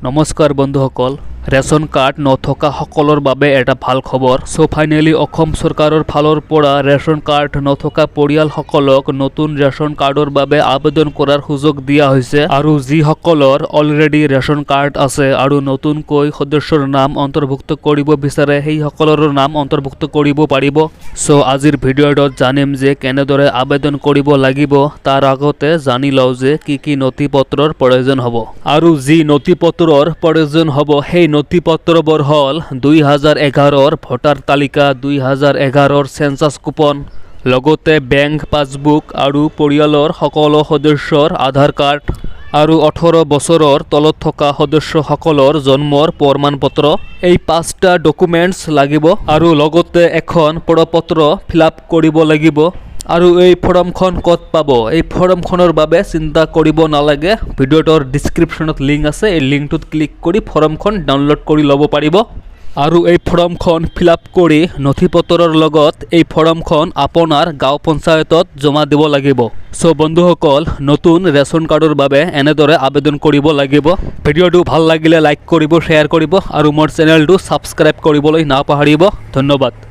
নমস্কাৰ বন্ধুসকল ration card নথকা সকলৰ বাবে এটা ভাল খবৰ সো ফাইনালি অসম চৰকাৰৰ ফালৰ পৰা ৰেচন কাৰ্ড নথকা পৰিয়ালসকলক নতুন ৰেচন কাৰ্ডৰ বাবে আবেদন কৰাৰ সুযোগ দিয়া হৈছে আৰু যিসকলৰ অলৰেডি ৰেচন কাৰ্ড আছে আৰু নতুনকৈ সদস্যৰ নাম অন্তৰ্ভুক্ত কৰিব বিচাৰে সেই সকলৰ নাম অন্তৰ্ভুক্ত কৰিব পাৰিব সো আজিৰ ভিডিঅ'ত জানিম যে কেনেদৰে আবেদন কৰিব লাগিব তাৰ আগতে জানি লও যে কি নথিপত্ৰৰ প্ৰয়োজন হ'ব আৰু যি নথিপত্ৰৰ প্ৰয়োজন হ'ব সেই নথিপত্ৰবোৰ হল 2011 ভোটাৰ তালিকা 2011 সেন্সাস কুপন লগতে বেংক পাছবুক আৰু পৰিয়ালৰ সকলো সদস্যৰ আধাৰ কাৰ্ড আৰু 18 বছৰৰ তলত থকা সদস্যসকলৰ জন্মৰ প্ৰমাণপত্ৰ এই পাঁচটা ডকুমেন্টস লাগিব আৰু লগতে এখন প্ৰপত্ৰ ফিলআপ কৰিব লাগিব আৰু এই ফৰ্মখন ক'ত পাব এই ফৰ্মখনৰ বাবে চিন্তা কৰিব নালাগে ভিডিঅ'ৰ ডেসক্ৰিপচনত লিংক আছে এই লিংকটোত ক্লিক কৰি ফৰ্মখন ডাউনলোড কৰি ল'ব পাৰিব আৰু এই ফৰ্মখন ফিলআপ কৰি নথিপত্ৰৰ লগত এই ফৰ্মখন আপোনাৰ গাঁও পঞ্চায়তত জমা দিব লাগিব সো বন্ধুসকল নতুন ৰেচন কাৰ্ডৰ বাবে এনেদৰে আবেদন কৰিব লাগিব ভিডিঅ'টো ভাল লাগিলে লাইক কৰিব শ্বেয়াৰ কৰিব আৰু মোৰ চেনেলটো সাবস্ক্ৰাইব কৰিবলৈ নাপাহৰিব ধন্যবাদ।